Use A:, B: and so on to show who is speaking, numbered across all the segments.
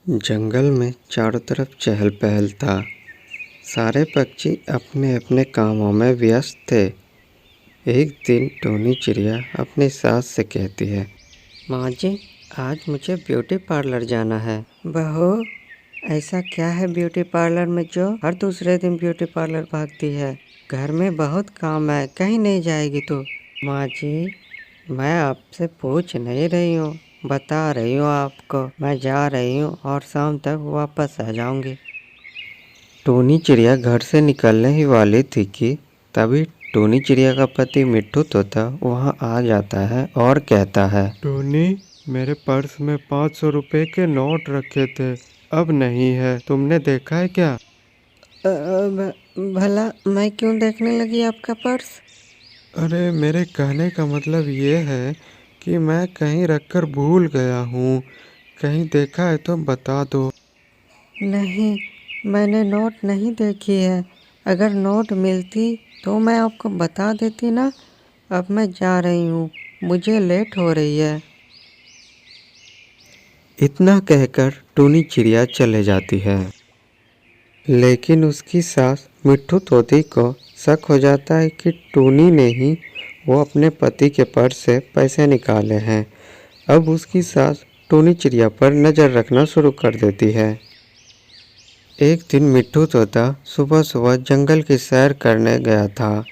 A: जंगल में चारों तरफ चहल पहल था। सारे पक्षी अपने अपने कामों में व्यस्त थे। एक दिन टोनी चिड़िया अपनी सास से कहती है, माँ जी, आज मुझे ब्यूटी पार्लर जाना है। बहू, ऐसा क्या है ब्यूटी पार्लर में जो हर दूसरे दिन ब्यूटी पार्लर भागती है? घर में बहुत काम है, कहीं नहीं जाएगी तू? माँ जी, मैं आपसे पूछ नहीं रही हूँ, बता रही हूँ आपको। मैं जा रही हूँ और शाम तक वापस आ जाऊंगी। टोनी चिड़िया घर से निकलने ही वाली थी कि तभी टोनी चिड़िया का पति मिट्ठू तोता वहाँ आ जाता है और कहता है, टोनी, मेरे पर्स में 500 रुपए के नोट रखे थे, अब नहीं है, तुमने देखा है क्या? भला मैं क्यों देखने लगी आपका पर्स? अरे, मेरे कहने का मतलब ये है कि मैं कहीं रखकर भूल गया हूँ। कहीं देखा है तो बता दो। नहीं, मैंने नोट नहीं देखी है। अगर नोट मिलती तो मैं आपको बता देती ना। अब मैं जा रही हूँ, मुझे लेट हो रही है। इतना कहकर टोनी चिड़िया चले जाती है। लेकिन उसकी सास मिट्ठू तोती को शक हो जाता है कि टोनी ने ही वो अपने पति के पर्स से पैसे निकाले हैं। अब उसकी सास टोनी चिड़िया पर नज़र रखना शुरू कर देती है। एक दिन मिट्ठू तोता सुबह सुबह जंगल की सैर करने गया था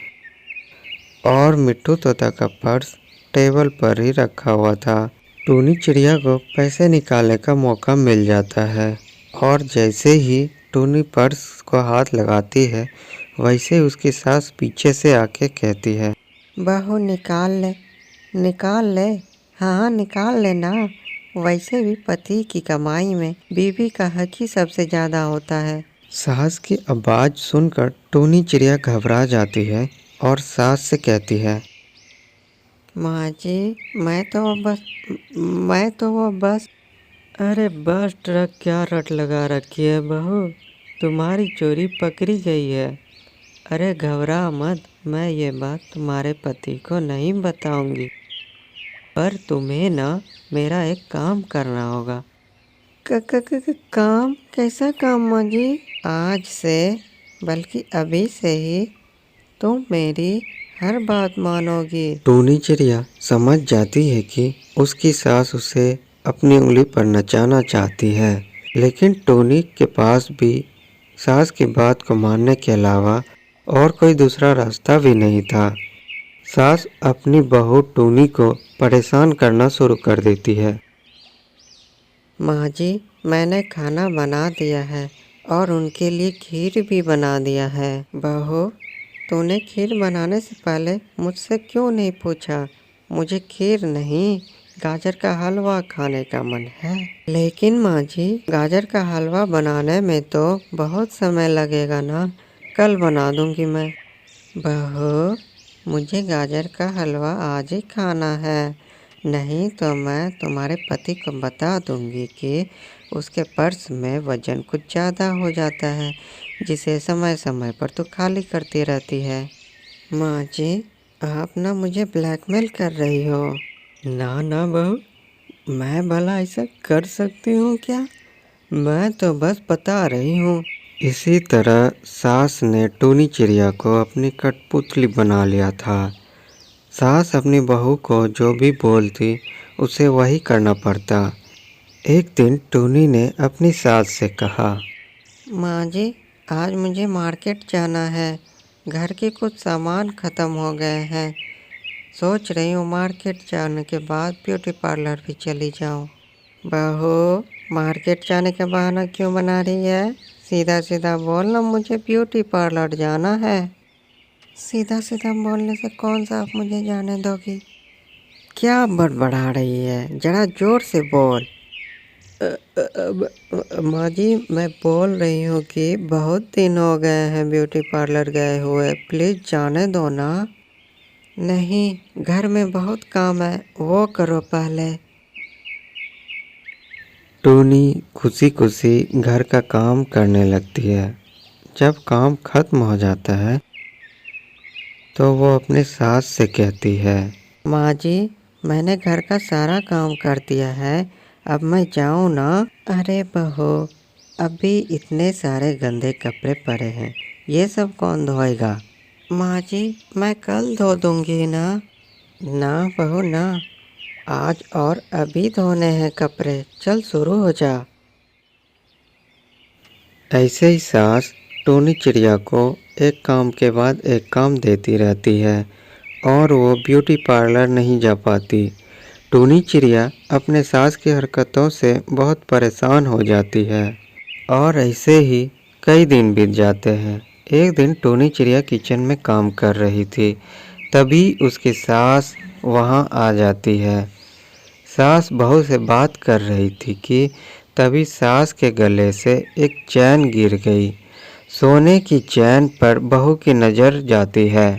A: और मिट्ठू तोता का पर्स टेबल पर ही रखा हुआ था। टोनी चिड़िया को पैसे निकालने का मौका मिल जाता है और जैसे ही टोनी पर्स को हाथ लगाती है, वैसे उसकी सास पीछे से आके कहती है, बहू निकाल ले, हाँ निकाल ले ना। वैसे भी पति की कमाई में बीवी का हक ही सबसे ज़्यादा होता है। सास की आवाज़ सुनकर टोनी चिड़िया घबरा जाती है और सास से कहती है, माँ जी, मैं तो वो बस। अरे बस ट्रक क्या रट लगा रखी है बहू, तुम्हारी चोरी पकड़ी गई है। अरे घबरा मत, मैं ये बात तुम्हारे पति को नहीं बताऊंगी, पर तुम्हें ना मेरा एक काम करना होगा। काम? कैसा काम माँ जी? आज से, बल्कि अभी से ही तुम मेरी हर बात मानोगी। टोनी चिड़िया समझ जाती है कि उसकी सास उसे अपनी उंगली पर नचाना चाहती है, लेकिन टोनी के पास भी सास की बात को मानने के अलावा और कोई दूसरा रास्ता भी नहीं था। सास अपनी बहू टोनी को परेशान करना शुरू कर देती है। माँ जी, मैंने खाना बना दिया है और उनके लिए खीर भी बना दिया है। बहू, तूने खीर बनाने से पहले मुझसे क्यों नहीं पूछा? मुझे खीर नहीं, गाजर का हलवा खाने का मन है। लेकिन माँ जी, गाजर का हलवा बनाने में तो बहुत समय लगेगा ना, कल बना दूंगी मैं। बहू, मुझे गाजर का हलवा आज ही खाना है, नहीं तो मैं तुम्हारे पति को बता दूंगी कि उसके पर्स में वजन कुछ ज़्यादा हो जाता है, जिसे समय समय पर तो खाली करती रहती है। माँ जी, आप ना मुझे ब्लैकमेल कर रही हो। ना बहू, मैं भला ऐसा कर सकती हूँ क्या? मैं तो बस बता रही हूँ। इसी तरह सास ने टोनी चिड़िया को अपनी कठपुतली बना लिया था। सास अपनी बहू को जो भी बोलती उसे वही करना पड़ता। एक दिन टोनी ने अपनी सास से कहा, माँ जी, आज मुझे मार्केट जाना है, घर के कुछ सामान ख़त्म हो गए हैं। सोच रही हूँ मार्केट जाने के बाद ब्यूटी पार्लर भी चली जाऊँ। बहू, मार्केट जाने का बहाना क्यों बना रही है? सीधा सीधा बोलना, मुझे ब्यूटी पार्लर जाना है। सीधा सीधा बोलने से कौन सा आप मुझे जाने दोगी? क्या बड़बड़ा रही है, जरा जोर से बोल। माँ जी, मैं बोल रही हूँ कि बहुत दिन हो गए हैं ब्यूटी पार्लर गए हुए, प्लीज़ जाने दो ना। नहीं, घर में बहुत काम है, वो करो पहले। टोनी खुशी खुशी घर का काम करने लगती है। जब काम खत्म हो जाता है तो वो अपने सास से कहती है, माँ जी, मैंने घर का सारा काम कर दिया है, अब मैं जाऊँ ना? अरे बहू, अभी इतने सारे गंदे कपड़े पड़े हैं, ये सब कौन धोएगा? माँ जी, मैं कल धो दूंगी ना। ना बहू ना, आज और अभी धोने हैं कपड़े, चल शुरू हो जा। ऐसे ही सास टूनी चिड़िया को एक काम के बाद एक काम देती रहती है और वो ब्यूटी पार्लर नहीं जा पाती। टूनी चिड़िया अपने सास की हरकतों से बहुत परेशान हो जाती है और ऐसे ही कई दिन बीत जाते हैं। एक दिन टूनी चिड़िया किचन में काम कर रही थी, तभी उसकी सास वहाँ आ जाती है। सास बहू से बात कर रही थी कि तभी सास के गले से एक चैन गिर गई। सोने की चैन पर बहू की नज़र जाती है।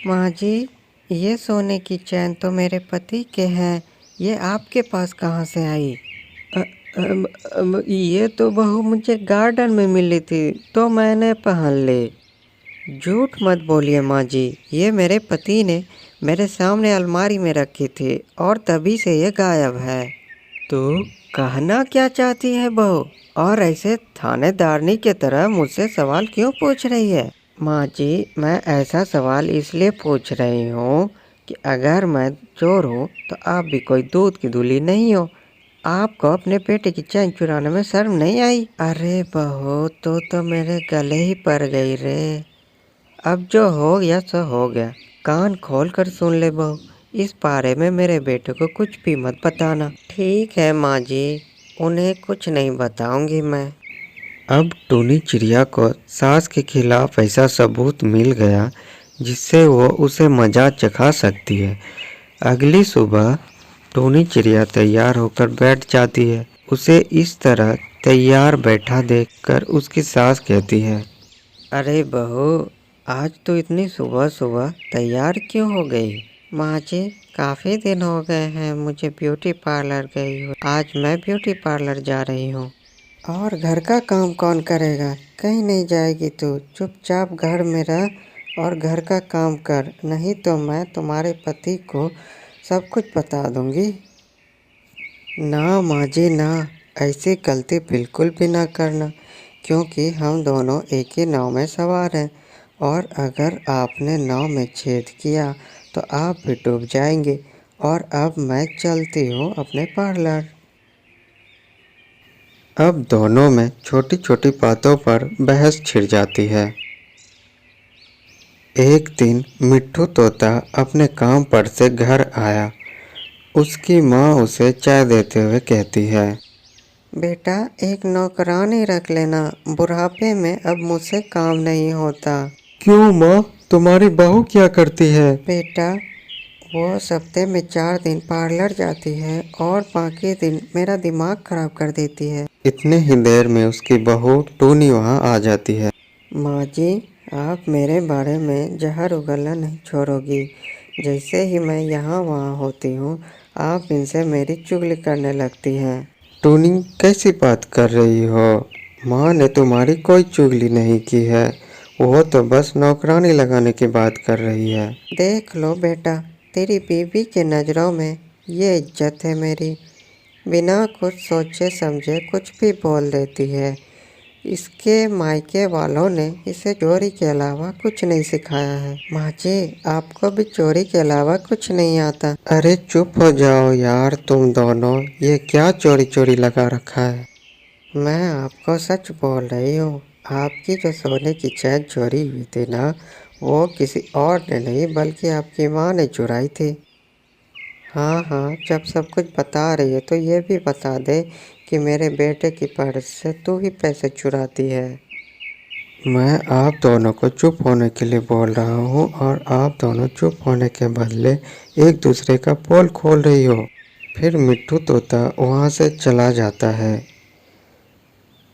A: माँ जी, ये सोने की चैन तो मेरे पति के हैं, ये आपके पास कहाँ से आई? ये तो बहू मुझे गार्डन में मिली थी तो मैंने पहन ली। झूठ मत बोलिए माँ जी, ये मेरे पति ने मेरे सामने अलमारी में रखी थी और तभी से ये गायब है। तो कहना क्या चाहती है बहू? और ऐसे थानेदारनी की तरह मुझसे सवाल क्यों पूछ रही है? माँ जी, मैं ऐसा सवाल इसलिए पूछ रही हूँ कि अगर मैं चोर हूँ तो आप भी कोई दूध की धुली नहीं हो। आपको अपने बेटे की चैन चुराने में शर्म नहीं आई? अरे बहू, तो मेरे गले ही पड़ गई रे। अब जो हो गया सो हो गया, कान खोल कर सुन ले बहू, इस बारे में मेरे बेटे को कुछ भी मत बताना। ठीक है माँ जी, उन्हें कुछ नहीं बताऊंगी मैं। अब टूनी चिड़िया को सास के खिलाफ ऐसा सबूत मिल गया जिससे वो उसे मजा चखा सकती है। अगली सुबह टूनी चिड़िया तैयार होकर बैठ जाती है। उसे इस तरह तैयार बैठा देखकर उसकी सास कहती है, अरे बहू, आज तो इतनी सुबह सुबह तैयार क्यों हो गई? माँ जी, काफ़ी दिन हो गए हैं मुझे ब्यूटी पार्लर गई हुई। आज मैं ब्यूटी पार्लर जा रही हूँ। और घर का काम कौन करेगा? कहीं नहीं जाएगी तू, चुपचाप घर में रह और घर का काम कर, नहीं तो मैं तुम्हारे पति को सब कुछ बता दूंगी। ना माँ जी ना, ऐसी गलती बिल्कुल भी ना करना, क्योंकि हम दोनों एक ही नाव में सवार हैं और अगर आपने नाव में छेद किया तो आप भी डूब जाएंगे। और अब मैं चलती हूँ अपने पार्लर। अब दोनों में छोटी छोटी बातों पर बहस छिड़ जाती है। एक दिन मिट्ठू तोता अपने काम पर से घर आया। उसकी माँ उसे चाय देते हुए कहती है, बेटा एक नौकरानी रख लेना, बुढ़ापे में अब मुझसे काम नहीं होता। क्यों माँ, तुम्हारी बहू क्या करती है? बेटा, वो हफ्ते में 4 दिन पार्लर जाती है और बाकी दिन मेरा दिमाग खराब कर देती है। इतने ही देर में उसकी बहू टूनी वहाँ आ जाती है। माँ जी, आप मेरे बारे में जहर उगलना नहीं छोड़ोगी। जैसे ही मैं यहाँ वहाँ होती हूँ, आप इनसे मेरी चुगली करने लगती हैं। टूनी, कैसी बात कर रही हो? माँ ने तुम्हारी कोई चुगली नहीं की है, वो तो बस नौकरानी लगाने की बात कर रही है। देख लो बेटा, तेरी बीवी के नज़रों में ये इज्जत है मेरी, बिना कुछ सोचे समझे कुछ भी बोल देती है। इसके मायके वालों ने इसे चोरी के अलावा कुछ नहीं सिखाया है। माँ जी, आपको भी चोरी के अलावा कुछ नहीं आता। अरे चुप हो जाओ यार तुम दोनों, ये क्या चोरी चोरी लगा रखा है? मैं आपको सच बोल रही हूँ, आपकी जो सोने की चैन चोरी हुई थी ना, वो किसी और ने नहीं बल्कि आपकी माँ ने चुराई थी। हाँ हाँ, जब सब कुछ बता रही है तो ये भी बता दे कि मेरे बेटे की पर्स से तू ही पैसे चुराती है। मैं आप दोनों को चुप होने के लिए बोल रहा हूँ और आप दोनों चुप होने के बदले एक दूसरे का पोल खोल रही हो। फिर मिट्ठू तोता वहाँ से चला जाता है।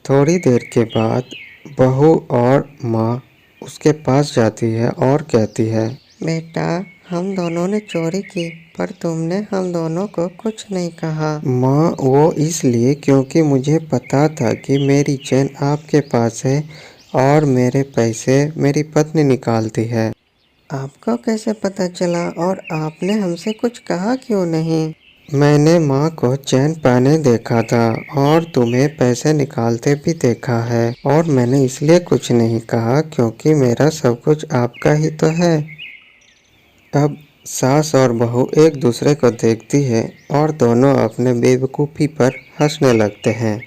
A: थोड़ी देर के बाद बहू और माँ उसके पास जाती है और कहती है, बेटा, हम दोनों ने चोरी की पर तुमने हम दोनों को कुछ नहीं कहा। माँ, वो इसलिए क्योंकि मुझे पता था कि मेरी चैन आपके पास है और मेरे पैसे मेरी पत्नी निकालती है। आपको कैसे पता चला और आपने हमसे कुछ कहा क्यों नहीं? मैंने माँ को चैन पहने देखा था और तुम्हें पैसे निकालते भी देखा है, और मैंने इसलिए कुछ नहीं कहा क्योंकि मेरा सब कुछ आपका ही तो है। अब सास और बहू एक दूसरे को देखती है और दोनों अपने बेवकूफ़ी पर हंसने लगते हैं।